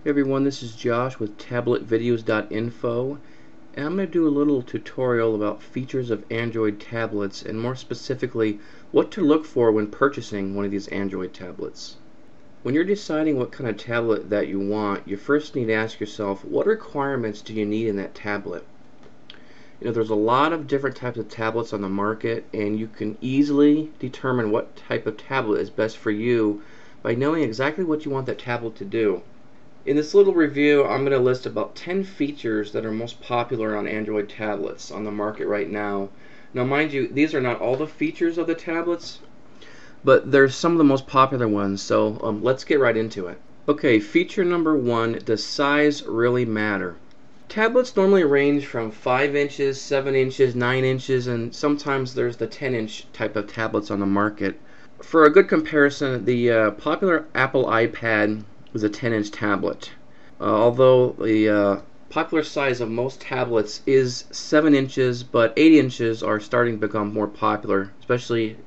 Hey everyone, this is Josh with tabletvideos.info, and I'm going to do a little tutorial about features of Android tablets, and more specifically what to look for when purchasing one of these Android tablets. When you're deciding what kind of tablet that you want, you first need to ask yourself, what requirements do you need in that tablet? There's a lot of different types of tablets on the market, and you can easily determine what type of tablet is best for you by knowing exactly what you want that tablet to do. In this little review, I'm going to list about 10 features that are most popular on Android tablets on the market right now. Now mind you, these are not all the features of the tablets, but they're some of the most popular ones, so let's get right into it. Okay, feature number 1, does size really matter? Tablets normally range from 5 inches, 7 inches, 9 inches, and sometimes there's the 10-inch type of tablets on the market. For a good comparison, the popular Apple iPad is a 10-inch tablet. Although the popular size of most tablets is 7 inches, but 8 inches are starting to become more popular, especially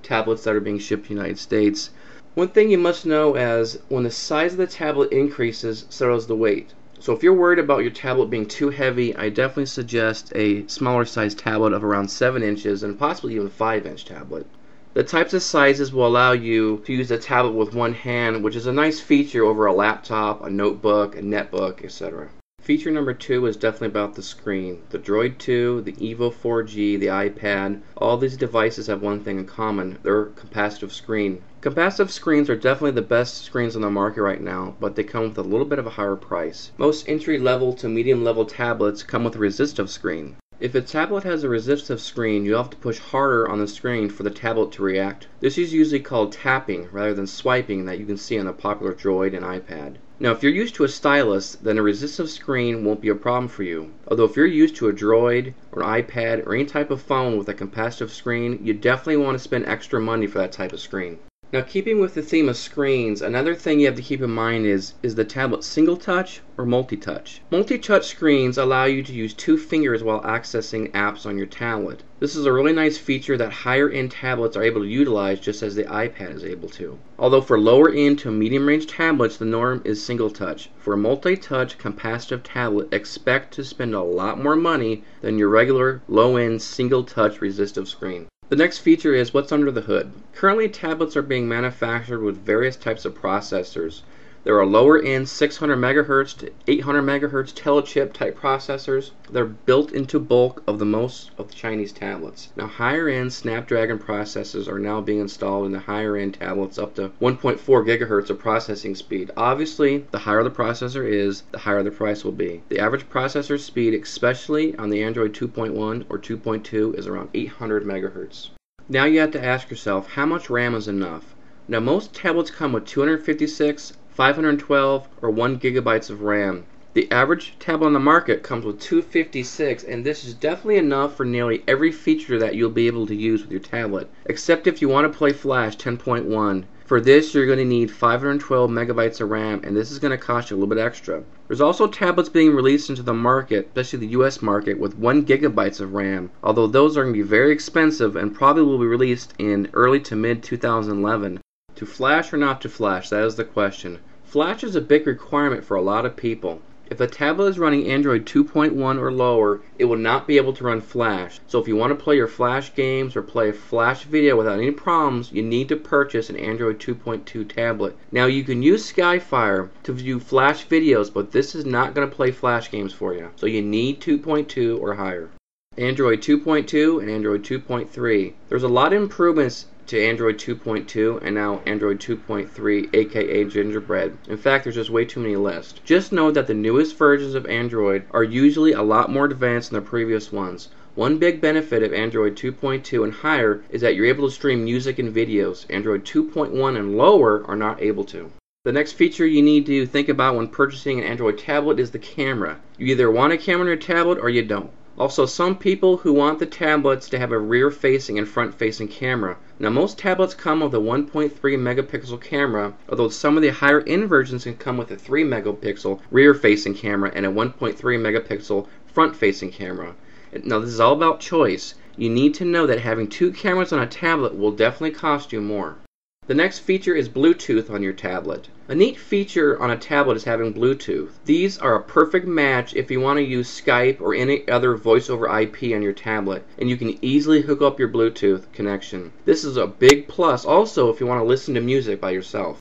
tablets that are being shipped to the United States. One thing you must know is when the size of the tablet increases, so does the weight. So if you're worried about your tablet being too heavy, I definitely suggest a smaller size tablet of around 7 inches and possibly even a 5-inch tablet. The types of sizes will allow you to use the tablet with one hand, which is a nice feature over a laptop, a notebook, a netbook, etc. Feature number 2 is definitely about the screen. The Droid 2, the Evo 4G, the iPad, all these devices have one thing in common. They're capacitive screen. Capacitive screens are definitely the best screens on the market right now, but they come with a little bit of a higher price. Most entry-level to medium-level tablets come with a resistive screen. If a tablet has a resistive screen, you have to push harder on the screen for the tablet to react. This is usually called tapping rather than swiping that you can see on the popular Droid and iPad. Now if you're used to a stylus, then a resistive screen won't be a problem for you. Although if you're used to a Droid or an iPad or any type of phone with a capacitive screen, you definitely want to spend extra money for that type of screen. Now keeping with the theme of screens, another thing you have to keep in mind is the tablet single touch or multi-touch? Multi-touch screens allow you to use 2 fingers while accessing apps on your tablet. This is a really nice feature that higher end tablets are able to utilize just as the iPad is able to. Although for lower end to medium range tablets the norm is single touch. For a multi-touch capacitive tablet, expect to spend a lot more money than your regular low end single touch resistive screen. The next feature is what's under the hood. Currently tablets are being manufactured with various types of processors. There are lower end 600 MHz to 800 MHz telechip type processors. They're built into bulk of most of the Chinese tablets. Now higher end Snapdragon processors are now being installed in the higher end tablets up to 1.4 GHz of processing speed. Obviously the higher the processor is, the higher the price will be. The average processor speed, especially on the Android 2.1 or 2.2, is around 800 MHz. Now you have to ask yourself, how much RAM is enough? Now most tablets come with 256, 512, or 1 GB of RAM. The average tablet on the market comes with 256, and this is definitely enough for nearly every feature that you'll be able to use with your tablet, except if you want to play Flash 10.1. For this you're going to need 512 megabytes of RAM, and this is going to cost you a little bit extra. There's also tablets being released into the market, especially the US market, with 1 GB of RAM, although those are going to be very expensive and probably will be released in early to mid 2011. To flash or not to flash, that is the question. Flash is a big requirement for a lot of people. If a tablet is running Android 2.1 or lower, it will not be able to run Flash. So if you want to play your Flash games or play a Flash video without any problems, you need to purchase an Android 2.2 tablet. Now you can use Skyfire to view Flash videos, but this is not going to play Flash games for you. So you need 2.2 or higher. Android 2.2 and Android 2.3. There's a lot of improvements to Android 2.2 and now Android 2.3, aka Gingerbread. In fact, there's just way too many lists. Just know that the newest versions of Android are usually a lot more advanced than the previous ones. One big benefit of Android 2.2 and higher is that you're able to stream music and videos. Android 2.1 and lower are not able to. The next feature you need to think about when purchasing an Android tablet is the camera. You either want a camera on your tablet or you don't. Also, some people who want the tablets to have a rear-facing and front-facing camera. Now, most tablets come with a 1.3 megapixel camera, although some of the higher-end versions can come with a 3 megapixel rear-facing camera and a 1.3 megapixel front-facing camera. Now, this is all about choice. You need to know that having 2 cameras on a tablet will definitely cost you more. The next feature is Bluetooth on your tablet. A neat feature on a tablet is having Bluetooth. These are a perfect match if you want to use Skype or any other voice over IP on your tablet, and you can easily hook up your Bluetooth connection. This is a big plus also if you want to listen to music by yourself.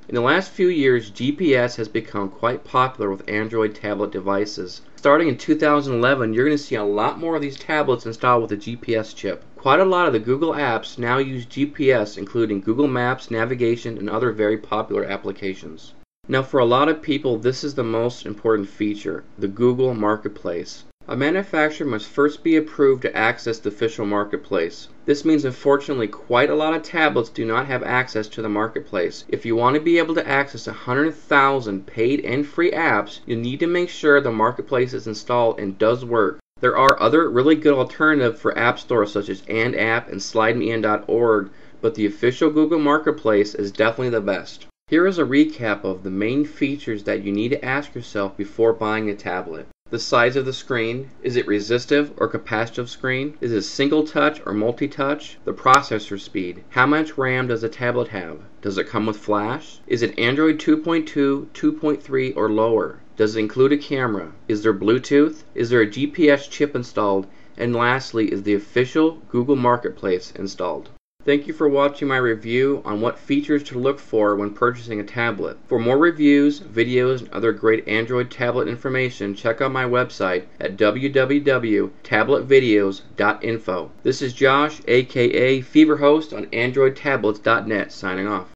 In the last few years, GPS has become quite popular with Android tablet devices. Starting in 2011, you're going to see a lot more of these tablets installed with a GPS chip. Quite a lot of the Google apps now use GPS, including Google Maps, navigation, and other very popular applications. Now, for a lot of people, this is the most important feature, the Google Marketplace. A manufacturer must first be approved to access the official marketplace. This means unfortunately quite a lot of tablets do not have access to the marketplace. If you want to be able to access 100,000 paid and free apps, you need to make sure the marketplace is installed and does work. There are other really good alternatives for app stores such as AndApp and SlideMeIn.org, but the official Google Marketplace is definitely the best. Here is a recap of the main features that you need to ask yourself before buying a tablet. The size of the screen. Is it resistive or capacitive screen? Is it single touch or multi-touch? The processor speed. How much RAM does the tablet have? Does it come with flash? Is it Android 2.2, 2.3 or lower? Does it include a camera? Is there Bluetooth? Is there a GPS chip installed? And lastly, is the official Google Marketplace installed? Thank you for watching my review on what features to look for when purchasing a tablet. For more reviews, videos, and other great Android tablet information, check out my website at www.tabletvideos.info. This is Josh, aka Fever Host on AndroidTablets.net, signing off.